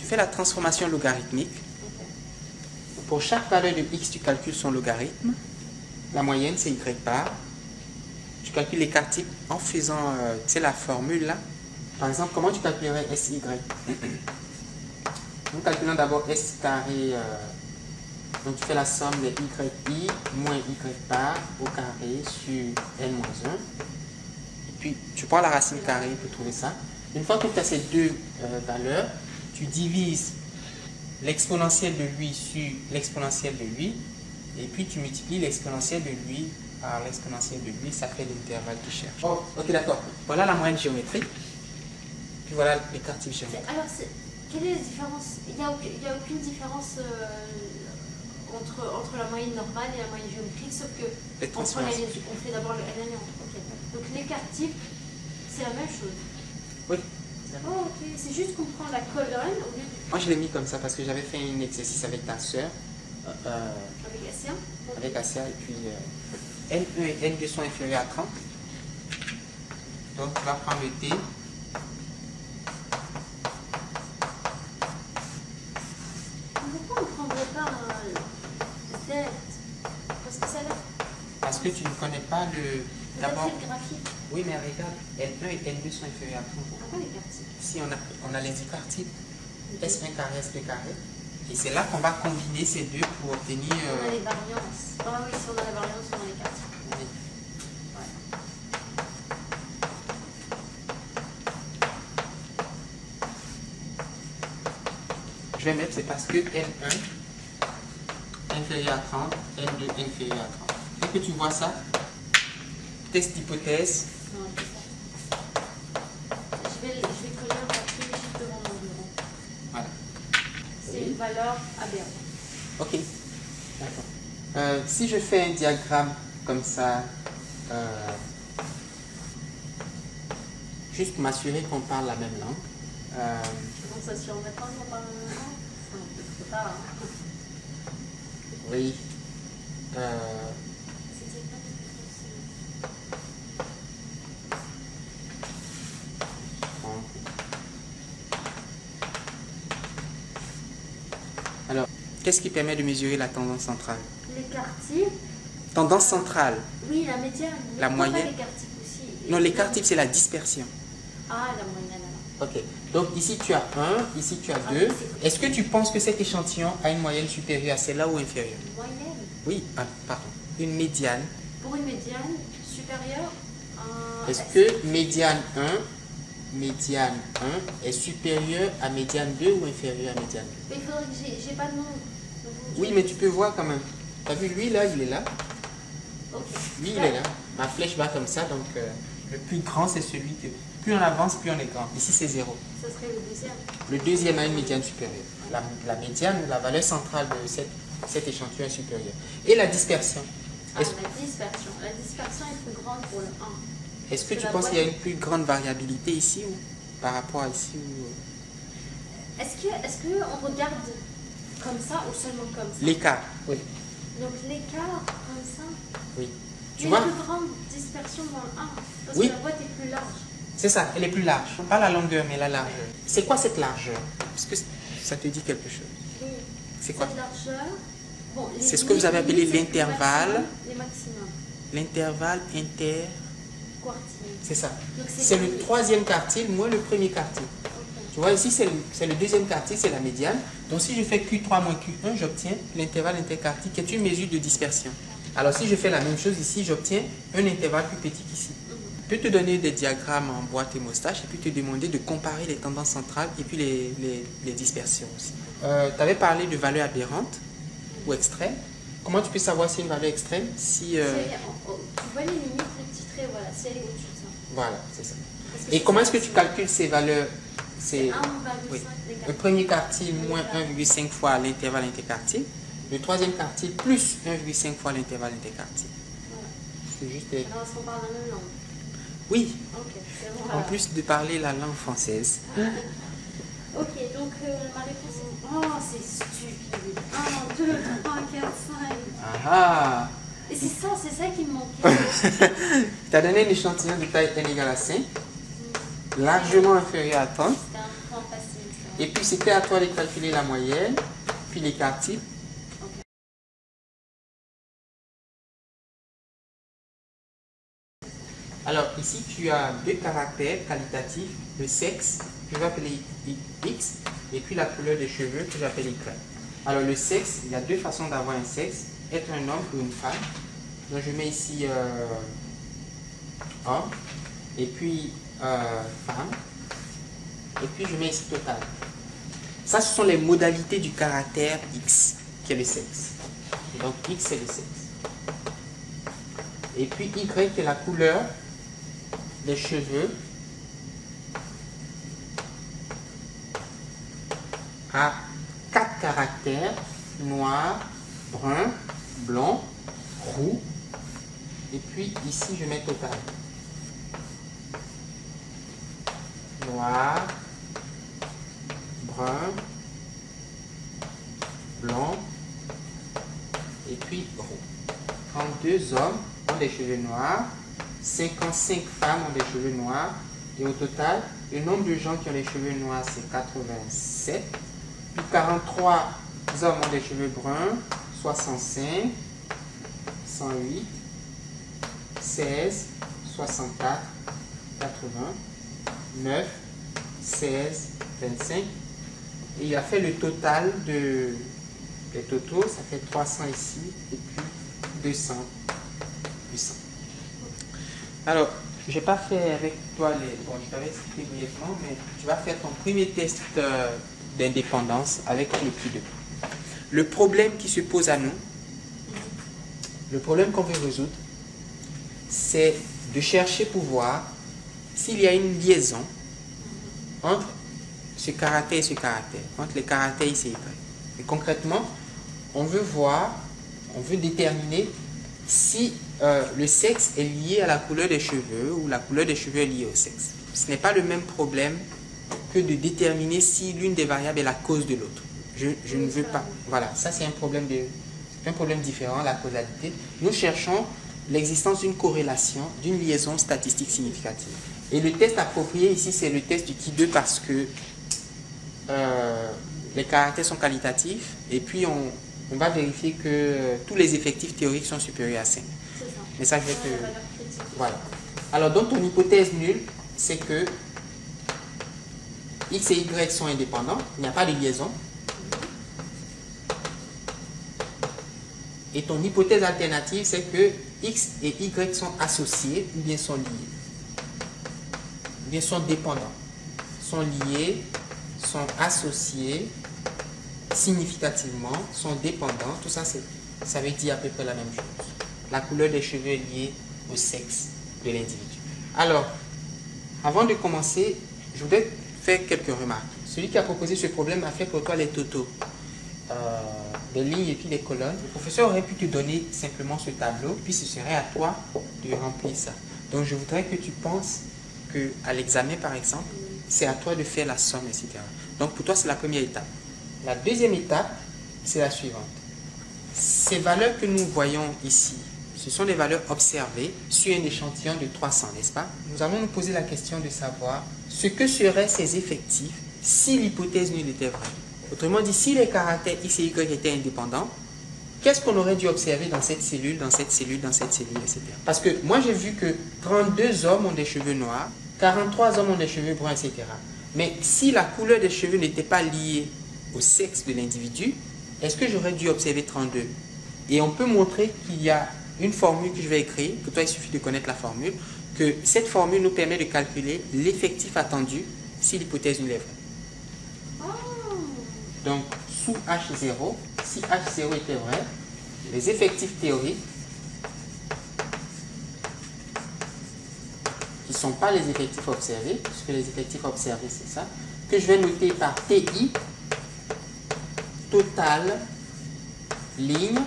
fais la transformation logarithmique. Pour chaque valeur de x, tu calcules son logarithme. La moyenne, c'est y bar. Tu calcules l'écart type en faisant, tu sais, la formule là. Par exemple, comment tu calculerais SY? Nous calculons d'abord S carré. Donc, tu fais la somme de YI moins Y bar au carré sur N-1. Et puis, tu prends la racine carrée pour trouver ça. Une fois que tu as ces deux valeurs, tu divises l'exponentielle de lui sur l'exponentielle de lui. Et puis, tu multiplies l'exponentielle de lui par l'exponentielle de lui. Ça fait l'intervalle que tu cherches. Oh, ok, d'accord. Voilà la moyenne géométrique. Puis voilà l'écart type géométrique. Alors, quelle est la différence? Il n'y a aucune différence entre la moyenne normale et la moyenne géométrique, sauf que on fait d'abord le N. Okay. Donc l'écart type, c'est la même chose. Oui. Oh, ok. C'est juste qu'on prend la colonne au lieu de... Moi, je l'ai mis comme ça parce que j'avais fait un exercice avec ta soeur. Avec Assia. Avec Assia, et puis N1 et N2 sont inférieurs à 30. Donc, tu vas prendre le T. Pourquoi on ne prendrait pas un Z? Parce que ça a l'air... Parce que tu ne connais pas le... D'abord... le graphique. Oui, mais regarde, N1 et N2 sont inférieurs à 30. Pourquoi l'écart type? Si on a l'indicateur type S1 carré, S2 carré. Et c'est là qu'on va combiner ces deux pour obtenir... On a les variances. Ah oui, si on a la variance, on a l'écart type. Oui. Ouais. Je vais mettre, c'est parce que N1 inférieur à 30, N2 inférieur à 30. Dès que tu vois ça, test d'hypothèse. Non, c'est ça. Je vais coller un papier juste devant mon bureau. Voilà. C'est une valeur aberrante. Ok. D'accord. Si je fais un diagramme comme ça, juste pour m'assurer qu'on parle la même langue. Comment ça sur maintenant qu'on parle la même langue? C'est pas... Oui. C'était pas Alors, qu'est-ce qui permet de mesurer la tendance centrale? l'écart type. Tendance centrale. Oui, la médiane. Mais La pourquoi moyenne. pas l'écart type aussi? Non, l'écart type, c'est la dispersion. Ah, la moyenne alors. Ok. Donc ici tu as 1, ici tu as 2. Est-ce que tu penses que cet échantillon a une moyenne supérieure à celle-là ou inférieure? Moyenne. Oui, pardon. Une médiane. Pour une médiane supérieure à... Est-ce que médiane 1 est supérieure à médiane 2 ou inférieure à médiane 2? Mais il faudrait que j'ai pas de nom. Oui, mais tu peux voir quand même. Tu as vu, lui là, il est là. Ok. Lui, il est là. Ma flèche va comme ça, donc le plus grand, c'est celui que... Plus on avance, plus on est grand. Ici, c'est 0. Ça serait le deuxième. Le deuxième a une médiane supérieure. La médiane, la valeur centrale de cet échantillon est supérieure. Et la dispersion. Ah, la dispersion. La dispersion est plus grande pour le 1. Est-ce que tu penses qu'il y a une plus grande variabilité ici ou par rapport à ici ou... Est-ce qu'on regarde comme ça ou seulement comme ça? L'écart, oui. Donc l'écart comme ça. Oui. Tu Il y vois? a une plus grande dispersion dans le 1. Parce Oui. que la boîte est plus large. C'est ça, elle est plus large. Pas la longueur, mais la largeur. C'est quoi cette largeur? Est-ce que ça te dit quelque chose? Oui. C'est quoi? Cette largeur. Bon, C'est ce que vous avez appelé l'intervalle. Les maximums. L'intervalle inter... Quartile. C'est ça. Donc C'est le troisième quartile moins le premier quartile. Ok. Tu vois, ici, c'est le deuxième quartile, c'est la médiane. Donc, si je fais Q3 moins Q1, j'obtiens l'intervalle interquartile qui est une mesure de dispersion. Alors, si je fais la même chose ici, j'obtiens un intervalle plus petit qu'ici. Je peux te donner des diagrammes en boîte et moustache et puis te demander de comparer les tendances centrales et puis les dispersions aussi. Tu avais parlé de valeurs aberrantes ou extrêmes. Comment tu peux savoir si une valeur extrême? Si, Tu vois les limites, les petits traits, voilà, si elle est au-dessus de ça. Voilà, c'est ça. Et comment est-ce que tu calcules ces valeurs? C'est 1,5 oui. l'écart. Le premier quartile moins 1,5 fois l'intervalle interquartile. Le troisième quartile plus 1,5 fois l'intervalle interquartile. Voilà. C'est juste... Alors, est-ce qu'on parle la même langue? Oui, Ok, c'est bon. en Voilà. plus de parler la langue française. Ok, donc ma réponse est... Oh, c'est stupide. 1, 2, 3, 4, 5. Ah Et c'est ça qui me manquait. Tu as donné un échantillon de taille n égale à 5, largement inférieur à 30. C'était un point facile, ça. Et puis c'était à toi de calculer la moyenne, puis l'écart type. Alors ici tu as deux caractères qualitatifs, le sexe que je vais appeler X et puis la couleur des cheveux que j'appelle Y. Alors le sexe, il y a deux façons d'avoir un sexe, être un homme ou une femme. Donc je mets ici homme et puis femme et puis je mets ici total. Ça ce sont les modalités du caractère X qui est le sexe. Donc X c'est le sexe. Et puis Y est la couleur des cheveux à 4 caractères, noir, brun, blanc, roux, et puis ici je mets total. Noir, brun, blanc, et puis roux. 32 hommes ont des cheveux noirs, 55 femmes ont des cheveux noirs, et au total, le nombre de gens qui ont les cheveux noirs c'est 87, puis 43 hommes ont des cheveux bruns, 65, 108, 16, 64, 80, 9, 16, 25, et il a fait le total des totaux, ça fait 300 ici, et puis 200, 800. Alors, je n'ai pas fait avec toi bon, je t'avais expliqué brièvement, mais tu vas faire ton premier test d'indépendance avec le Q2. Le problème qui se pose à nous, le problème qu'on veut résoudre, c'est de chercher pour voir s'il y a une liaison entre ce caractère et ce caractère, entre les caractères X et Y. Et concrètement, on veut voir, on veut déterminer si le sexe est lié à la couleur des cheveux ou la couleur des cheveux est liée au sexe. Ce n'est pas le même problème que de déterminer si l'une des variables est la cause de l'autre. Je ne veux pas. Voilà, ça c'est un problème différent, la causalité. Nous cherchons l'existence d'une corrélation, d'une liaison statistique significative. Et le test approprié ici, c'est le test du Q2 parce que les caractères sont qualitatifs et puis on va vérifier que tous les effectifs théoriques sont supérieurs à 5. Mais ça, je vais te... Voilà. Alors, donc, ton hypothèse nulle, c'est que X et Y sont indépendants, il n'y a pas de liaison. Et ton hypothèse alternative, c'est que X et Y sont associés ou bien sont liés. Ou bien sont dépendants. Sont liés, sont associés significativement, sont dépendants. Tout ça, ça veut dire à peu près la même chose. La couleur des cheveux est liée au sexe de l'individu. Alors, avant de commencer, je voudrais faire quelques remarques. Celui qui a proposé ce problème a fait pour toi les totaux, des lignes et puis des colonnes. Le professeur aurait pu te donner simplement ce tableau, puis ce serait à toi de remplir ça. Donc, je voudrais que tu penses qu'à l'examen, par exemple, c'est à toi de faire la somme, etc. Donc, pour toi, c'est la première étape. La deuxième étape, c'est la suivante. Ces valeurs que nous voyons ici, ce sont des valeurs observées sur un échantillon de 300, n'est-ce pas? Nous allons nous poser la question de savoir ce que seraient ces effectifs si l'hypothèse nulle était vraie. Autrement dit, si les caractères X et Y étaient indépendants, qu'est-ce qu'on aurait dû observer dans cette cellule, dans cette cellule, dans cette cellule, etc. Parce que moi, j'ai vu que 32 hommes ont des cheveux noirs, 43 hommes ont des cheveux bruns, etc. Mais si la couleur des cheveux n'était pas liée au sexe de l'individu, est-ce que j'aurais dû observer 32? Et on peut montrer qu'il y a une formule que je vais écrire, pour toi il suffit de connaître la formule, que cette formule nous permet de calculer l'effectif attendu si l'hypothèse nulle est vraie. Donc, sous H0, si H0 était vrai, les effectifs théoriques, qui ne sont pas les effectifs observés, puisque les effectifs observés c'est ça, que je vais noter par TI, total, ligne,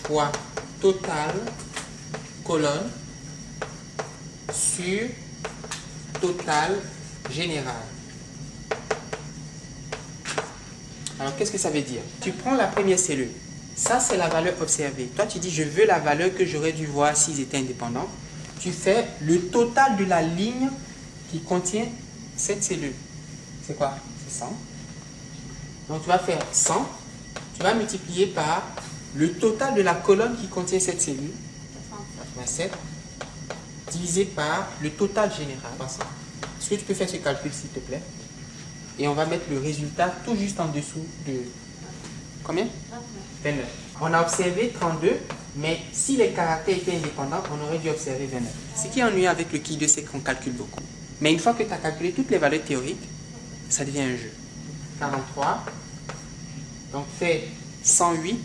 fois total, colonne, sur total, général. Alors, qu'est-ce que ça veut dire? Tu prends la première cellule. Ça, c'est la valeur observée. Toi, tu dis, je veux la valeur que j'aurais dû voir s'ils étaient indépendants. Tu fais le total de la ligne qui contient cette cellule, c'est quoi? C'est 100. Donc tu vas faire 100, tu vas multiplier par le total de la colonne qui contient cette cellule, 87, divisé par le total général. Est-ce que tu peux faire ce calcul s'il te plaît? Et on va mettre le résultat tout juste en dessous de... Combien? 29. On a observé 32, mais si les caractères étaient indépendants, on aurait dû observer 29. Ce qui est ennuyeux avec le qui 2, c'est qu'on calcule beaucoup. Mais une fois que tu as calculé toutes les valeurs théoriques, ça devient un jeu. 43, donc fais 108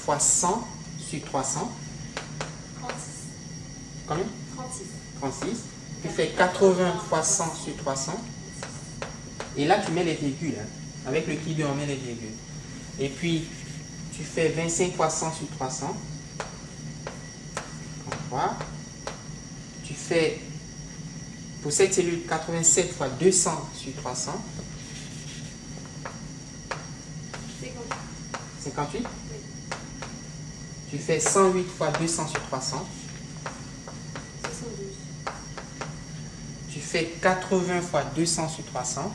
fois 100 sur 300. 36. Combien? 36. 36. Tu fais 80 fois 100 sur 300. Et là, tu mets les virgules. Hein. Avec le qui 2, on met les virgules. Et puis, tu fais 25 fois 100 sur 300. 33. Tu fais, pour cette cellule, 87 fois 200 sur 300. 58. Oui. Tu fais 108 fois 200 sur 300. 72. Tu fais 80 fois 200 sur 300.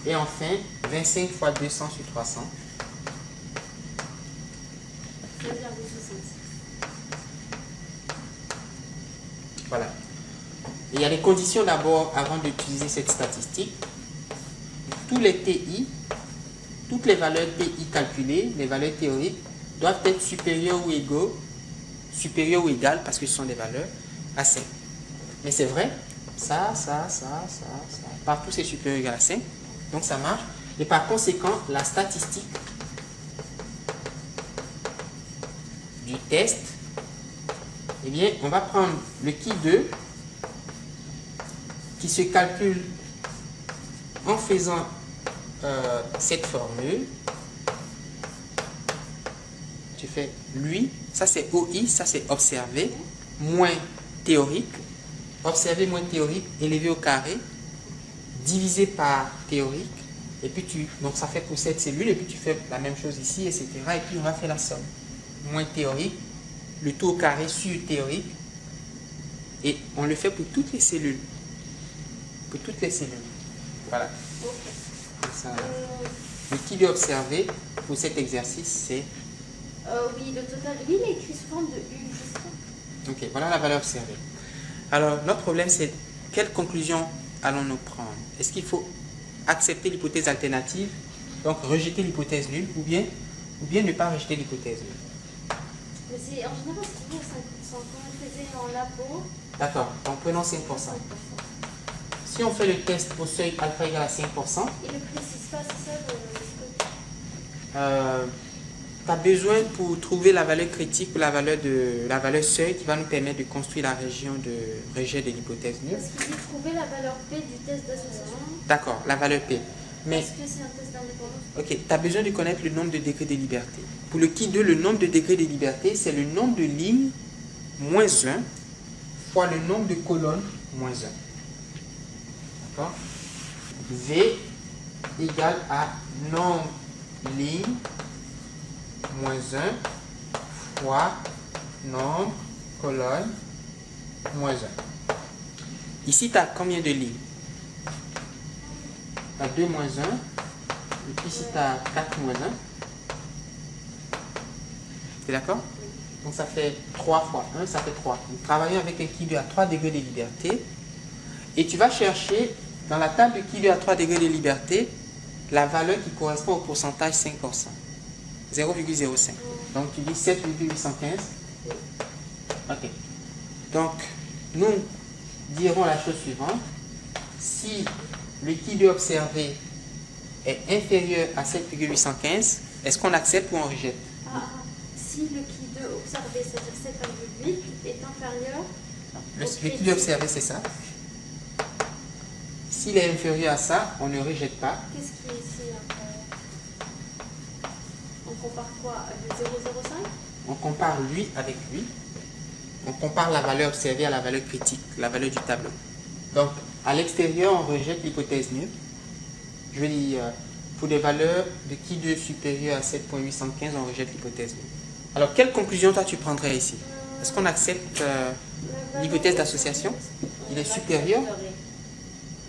Et enfin, 25 fois 200 sur 300. 2,66. Voilà. Et il y a des conditions d'abord avant d'utiliser cette statistique. Tous les TI, toutes les valeurs TI calculées, les valeurs théoriques, doivent être supérieures ou égales, parce que ce sont des valeurs, à 5. Mais c'est vrai, ça. Partout c'est supérieur ou égal à 5. Donc ça marche. Et par conséquent, la statistique du test, eh bien, on va prendre le qui 2 qui se calcule en faisant cette formule. Tu fais lui, ça c'est OI, ça c'est observé, moins théorique, observé moins théorique, élevé au carré, divisé par théorique, et puis donc ça fait pour cette cellule, et puis tu fais la même chose ici, etc. Et puis on va faire la somme. Moins théorique, le tout au carré sur théorique, et on le fait pour toutes les cellules. Pour toutes les cellules. Voilà. Okay. Ça, le qui doit observer pour cet exercice, c'est... oui, le total. Oui, il est écrit sous forme de U, c'est ça. Ok, voilà la valeur observée. Alors, notre problème, c'est quelle conclusion allons-nous prendre? Est-ce qu'il faut accepter l'hypothèse alternative, donc rejeter l'hypothèse nulle, ou bien ne pas rejeter l'hypothèse nulle? Mais c'est, en général, c'est toujours 5%. Quand on faisait en labo... D'accord, donc prenons 5%. Si on fait le test au seuil alpha égale à 5%... Il ne précise pas, c'est ça tu as besoin pour trouver la valeur critique ou la valeur seuil qui va nous permettre de construire la région de rejet de l'hypothèse nulle. Parce qu'il dit trouver la valeur P du test d'association. D'accord, la valeur P. Mais, est-ce que c'est un test d'indépendance? ok, tu as besoin de connaître le nombre de degrés de liberté. Pour le qui 2, le nombre de degrés de liberté, c'est le nombre de lignes moins 1 fois le nombre de colonnes moins 1. D'accord? V égale à nombre lignes moins 1 fois nombre colonnes moins 1. Ici, tu as combien de lignes? Tu as 2 moins 1. Et puis ici, tu as 4 moins 1. Tu es d'accord? Donc ça fait 3 fois 1, ça fait 3. Nous travaillons avec un qui 2 à 3 degrés de liberté. Et tu vas chercher dans la table de qui 2 à 3 degrés de liberté la valeur qui correspond au pourcentage 5%. 0,05. Donc tu dis 7,815. Ok. Donc nous dirons la chose suivante. Si le qui 2 observé est inférieur à 7,815, est-ce qu'on accepte ou on rejette? Si le qui 2 observé, c'est-à-dire 7,8, est inférieur... Le qui 2 observé, c'est ça. S'il est inférieur à ça, on ne rejette pas. Qu'est-ce qui est ici inférieur? On compare quoi? Le 0,05? On compare lui avec lui. On compare la valeur observée à la valeur critique, la valeur du tableau. Donc, à l'extérieur, on rejette l'hypothèse nulle. Je veux dire, pour des valeurs de qui 2 supérieures à 7,815, on rejette l'hypothèse nulle. Alors, quelle conclusion toi tu prendrais ici? Est-ce qu'on accepte l'hypothèse d'association? Il est supérieur?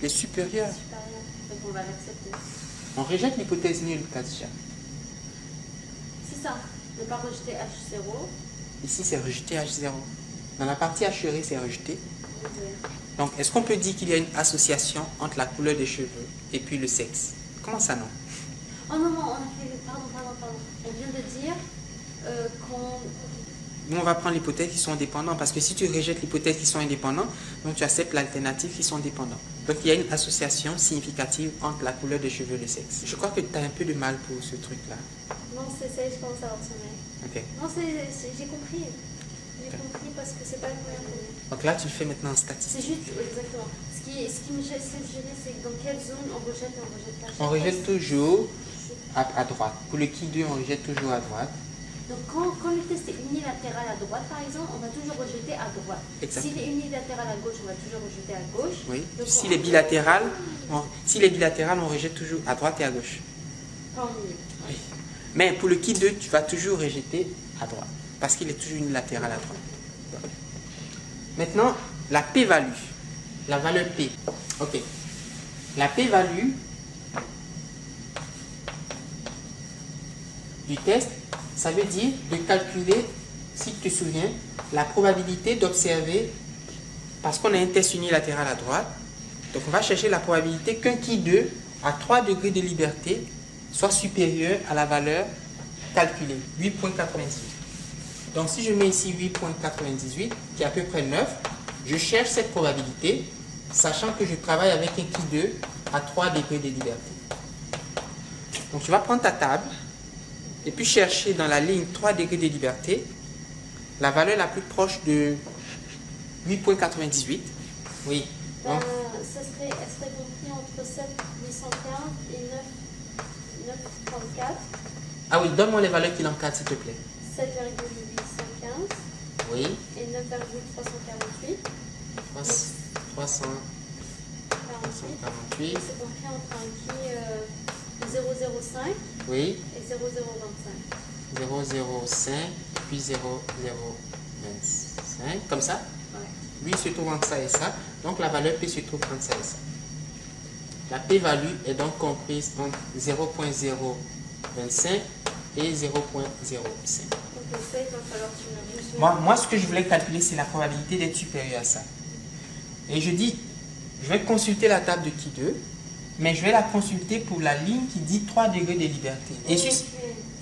est supérieur. Donc on va l'accepter. On rejette l'hypothèse nulle, Katia. C'est ça. Ne pas rejeter H0. Ici, c'est rejeté H0. Dans la partie H, c'est rejeté. Oui. Donc, est-ce qu'on peut dire qu'il y a une association entre la couleur des cheveux et puis le sexe? Comment ça, non? Oh non, on a fait... Pardon. On vient de dire qu'on... Nous, on va prendre l'hypothèse qui sont dépendants, parce que si tu rejettes l'hypothèse qui sont indépendants, donc tu acceptes l'alternative qui sont dépendants. Donc, il y a une association significative entre la couleur des cheveux et le sexe. Je crois que tu as un peu de mal pour ce truc-là. Non, c'est ça, je commence à avoir sommeil. Ok. Non, j'ai compris. J'ai compris parce que c'est pas le moyen pour nous. Donc là, tu le fais maintenant en statistique. C'est juste, exactement. Ce qui me gêne, c'est dans quelle zone on rejette et on rejette pas. On rejette toujours à droite. Pour le qui 2, on rejette toujours à droite. Donc quand le test est unilatéral à droite, par exemple, on va toujours rejeter à droite. Exactement. S'il est unilatéral à gauche, on va toujours rejeter à gauche. Oui. Donc, S'il est bilatéral, on rejette toujours à droite et à gauche. Pas au milieu. Oui. Mais pour le qui 2, tu vas toujours rejeter à droite. Parce qu'il est toujours unilatéral à droite. Maintenant, la p-value. La valeur p. Ok. La p-value du test, ça veut dire de calculer, si tu te souviens, la probabilité d'observer, parce qu'on a un test unilatéral à droite, donc on va chercher la probabilité qu'un qui 2 à 3 degrés de liberté soit supérieur à la valeur calculée, 8,98. Donc si je mets ici 8,98, qui est à peu près 9, je cherche cette probabilité, sachant que je travaille avec un qui 2 à 3 degrés de liberté. Donc tu vas prendre ta table, et puis chercher dans la ligne 3 degrés de liberté la valeur la plus proche de 8,98. Oui. Donc, Elle serait compris entre 7,815 et 9,34. Ah oui, donne-moi les valeurs qui l'encadrent, s'il te plaît. 7,815. Oui. Et 9,348. 348. C'est compris entre un qui 0,05. Oui. Et 0,025. 0,05 puis 0,025. Comme ça? Ouais. Lui se trouve entre ça et ça. Donc la valeur P se trouve entre ça et ça. La P-value est donc comprise entre 0,025 et 0,05. Donc ça, il va falloir que tu me... Moi, ce que je voulais calculer, c'est la probabilité d'être supérieur à ça. Et je dis, je vais consulter la table de qui 2, mais je vais la consulter pour la ligne qui dit 3 degrés de liberté. Et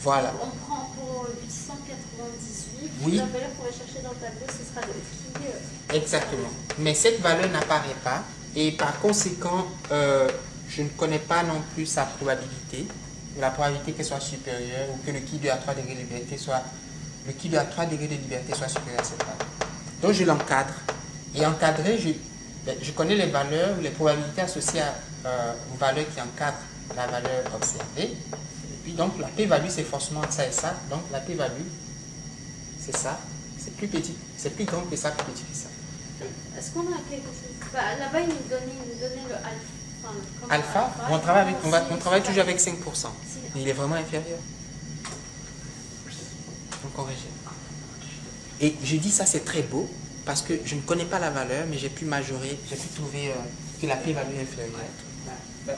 voilà. On prend pour 898. Oui. La valeur qu'on va chercher dans le tableau, ce sera de qui. Exactement. Mais cette valeur n'apparaît pas. Et par conséquent, je ne connais pas non plus sa probabilité. La probabilité qu'elle soit supérieure ou que le qui 2 à 3 degrés de liberté soit... Le qui 2 à 3 degrés de liberté soit supérieur à cette valeur. Donc je l'encadre. Et encadré, je connais les valeurs ou les probabilités associées aux valeurs qui encadrent la valeur observée. Et puis donc la p-value c'est forcément ça et ça. Donc la p-value c'est ça. C'est plus petit, c'est plus grand que ça, plus petit que ça. Est-ce qu'on a quelque chose? Là-bas il nous donnait le alpha. Alpha, on travaille toujours avec 5%. Mais il est vraiment inférieur. Donc on rejette. Et je dis ça c'est très beau. Parce que je ne connais pas la valeur, mais j'ai pu majorer, j'ai pu trouver que la p-value est inférieure.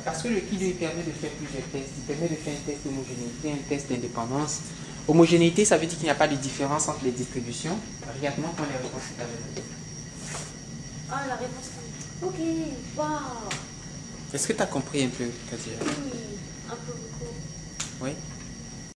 Parce que le qui permet de faire plusieurs tests. Il permet de faire un test d'homogénéité, un test d'indépendance. Homogénéité, ça veut dire qu'il n'y a pas de différence entre les distributions. Regarde-moi quand les réponses sont avec. Ah, la réponse. Ok, waouh. Est-ce que tu as compris un peu, Katia? Oui, un peu beaucoup. Oui.